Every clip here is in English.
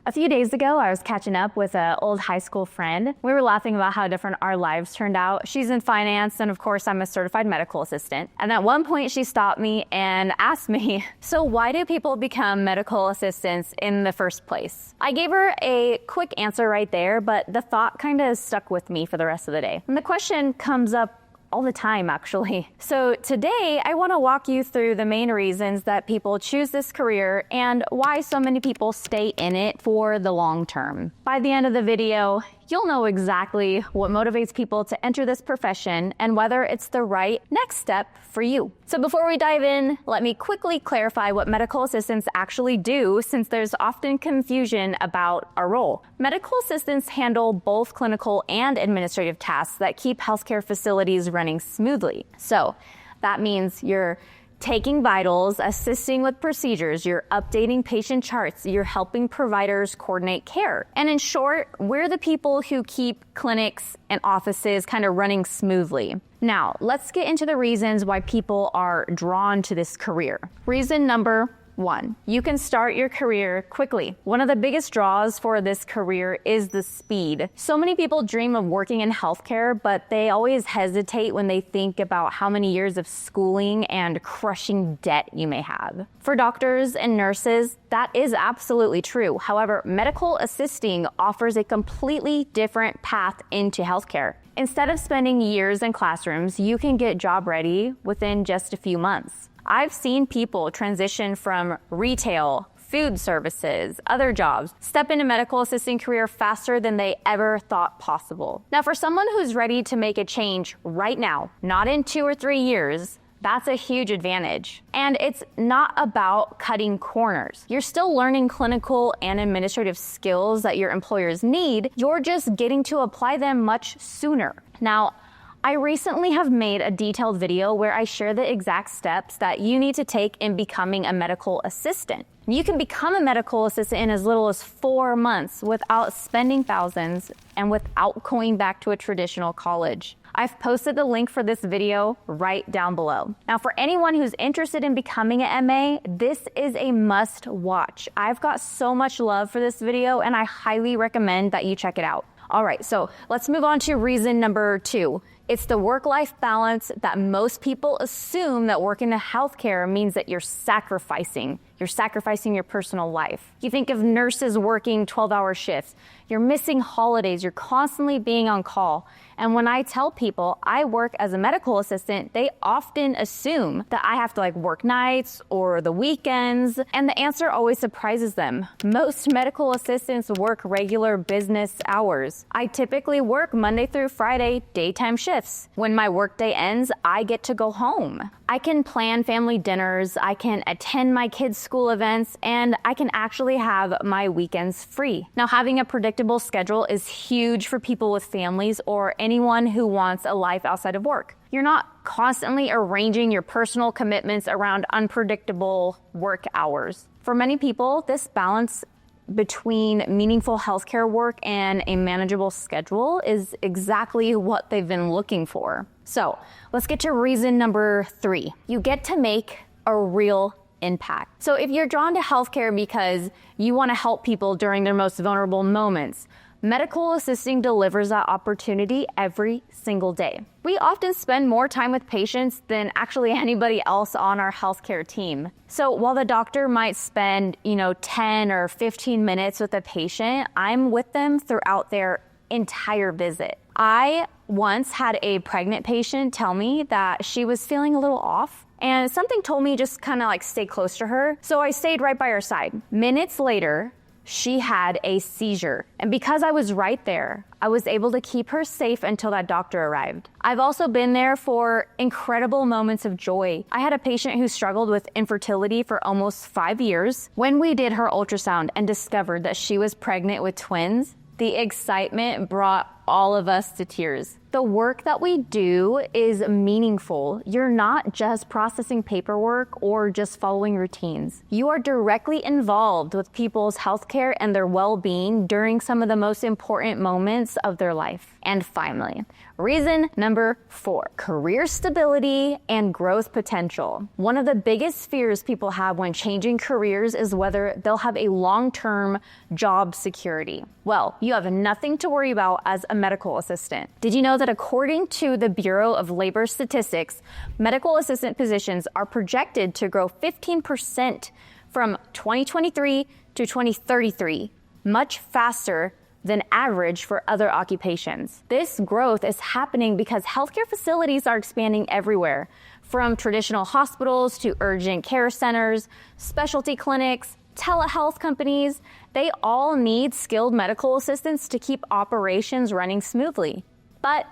A few days ago, I was catching up with an old high school friend. We were laughing about how different our lives turned out. She's in finance, and of course, I'm a certified medical assistant. And at one point, she stopped me and asked me, so why do people become medical assistants in the first place? I gave her a quick answer right there, but the thought kind of stuck with me for the rest of the day. And the question comes up all the time, actually. So today, I want to walk you through the main reasons that people choose this career and why so many people stay in it for the long term. By the end of the video, you'll know exactly what motivates people to enter this profession and whether it's the right next step for you. So before we dive in, let me quickly clarify what medical assistants actually do, since there's often confusion about our role. Medical assistants handle both clinical and administrative tasks that keep healthcare facilities running smoothly. So that means you're taking vitals, assisting with procedures, you're updating patient charts, you're helping providers coordinate care. And in short, we're the people who keep clinics and offices kind of running smoothly. Now, let's get into the reasons why people are drawn to this career. Reason number 1, you can start your career quickly. One of the biggest draws for this career is the speed. So many people dream of working in healthcare, but they always hesitate when they think about how many years of schooling and crushing debt you may have. For doctors and nurses, that is absolutely true. However, medical assisting offers a completely different path into healthcare. Instead of spending years in classrooms, you can get job ready within just a few months. I've seen people transition from retail, food services, other jobs, step into medical assisting career faster than they ever thought possible. Now, for someone who's ready to make a change right now, not in 2 or 3 years, that's a huge advantage. And it's not about cutting corners. You're still learning clinical and administrative skills that your employers need. You're just getting to apply them much sooner. Now, I recently have made a detailed video where I share the exact steps that you need to take in becoming a medical assistant. You can become a medical assistant in as little as 4 months without spending thousands and without going back to a traditional college. I've posted the link for this video right down below. Now, for anyone who's interested in becoming an MA, this is a must watch. I've got so much love for this video, and I highly recommend that you check it out. All right, so let's move on to reason number 2. It's the work-life balance that most people assume that working in healthcare means that you're sacrificing. You're sacrificing your personal life. You think of nurses working 12-hour shifts. You're missing holidays. You're constantly being on call. And when I tell people I work as a medical assistant, they often assume that I have to work nights or the weekends. And the answer always surprises them. Most medical assistants work regular business hours. I typically work Monday through Friday, daytime shifts. When my workday ends, I get to go home. I can plan family dinners, I can attend my kids' school events, and I can actually have my weekends free. Now, having a predictable schedule is huge for people with families or anyone who wants a life outside of work. You're not constantly arranging your personal commitments around unpredictable work hours. For many people, this balance between meaningful healthcare work and a manageable schedule is exactly what they've been looking for. So let's get to reason number 3. You get to make a real impact. So if you're drawn to healthcare because you want to help people during their most vulnerable moments, medical assisting delivers that opportunity every single day. We often spend more time with patients than actually anybody else on our healthcare team. So while the doctor might spend, 10 or 15 minutes with a patient, I'm with them throughout their entire visit. I once had a pregnant patient tell me that she was feeling a little off, and something told me just kind of stay close to her. So I stayed right by her side. Minutes later, she had a seizure. And because I was right there, I was able to keep her safe until that doctor arrived. I've also been there for incredible moments of joy. I had a patient who struggled with infertility for almost 5 years. When we did her ultrasound and discovered that she was pregnant with twins, the excitement brought all of us to tears. The work that we do is meaningful. You're not just processing paperwork or just following routines. You are directly involved with people's healthcare and their well-being during some of the most important moments of their life. And finally, reason number 4, career stability and growth potential. One of the biggest fears people have when changing careers is whether they'll have a long-term job security. Well, you have nothing to worry about as a medical assistant. Did you know that according to the Bureau of Labor Statistics, medical assistant positions are projected to grow 15% from 2023 to 2033, much faster than average for other occupations. This growth is happening because healthcare facilities are expanding everywhere, from traditional hospitals to urgent care centers, specialty clinics, telehealth companies. They all need skilled medical assistants to keep operations running smoothly. But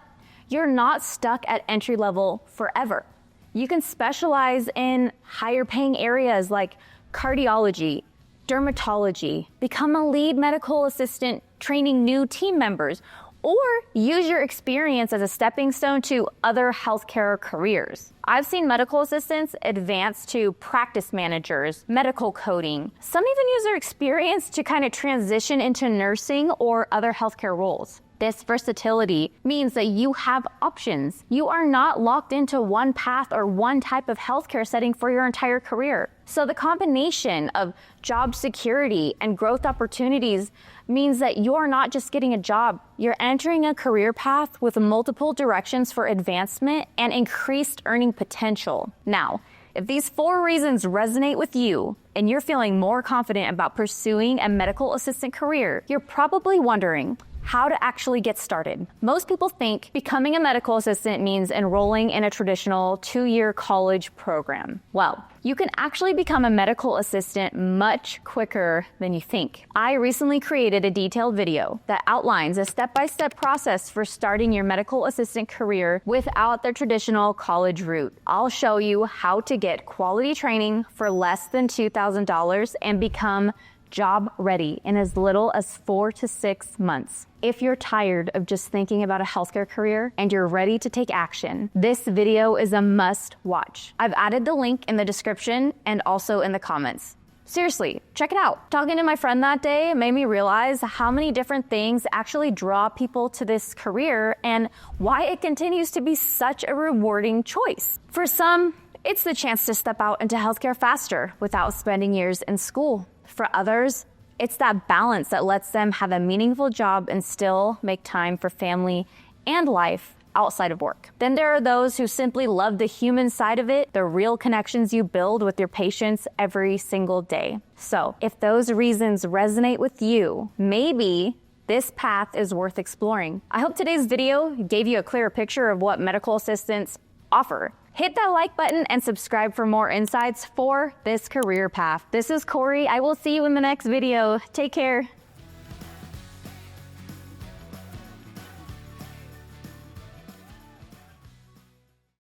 you're not stuck at entry level forever. You can specialize in higher paying areas like cardiology, dermatology, become a lead medical assistant training new team members, or use your experience as a stepping stone to other healthcare careers. I've seen medical assistants advance to practice managers, medical coding. Some even use their experience to kind of transition into nursing or other healthcare roles. This versatility means that you have options. You are not locked into one path or one type of healthcare setting for your entire career. So the combination of job security and growth opportunities means that you're not just getting a job, you're entering a career path with multiple directions for advancement and increased earning potential. Now, if these 4 reasons resonate with you and you're feeling more confident about pursuing a medical assistant career, you're probably wondering how to actually get started. Most people think becoming a medical assistant means enrolling in a traditional 2-year college program. Well, you can actually become a medical assistant much quicker than you think. I recently created a detailed video that outlines a step-by-step process for starting your medical assistant career without the traditional college route. I'll show you how to get quality training for less than $2,000 and become job ready in as little as 4 to 6 months. If you're tired of just thinking about a healthcare career and you're ready to take action, this video is a must watch. I've added the link in the description and also in the comments. Seriously, check it out. Talking to my friend that day made me realize how many different things actually draw people to this career and why it continues to be such a rewarding choice. For some, it's the chance to step out into healthcare faster without spending years in school. For others, it's that balance that lets them have a meaningful job and still make time for family and life outside of work. Then there are those who simply love the human side of it, the real connections you build with your patients every single day. So if those reasons resonate with you, maybe this path is worth exploring. I hope today's video gave you a clearer picture of what medical assistants offer. Hit that like button and subscribe for more insights for this career path. This is Corey. I will see you in the next video. Take care.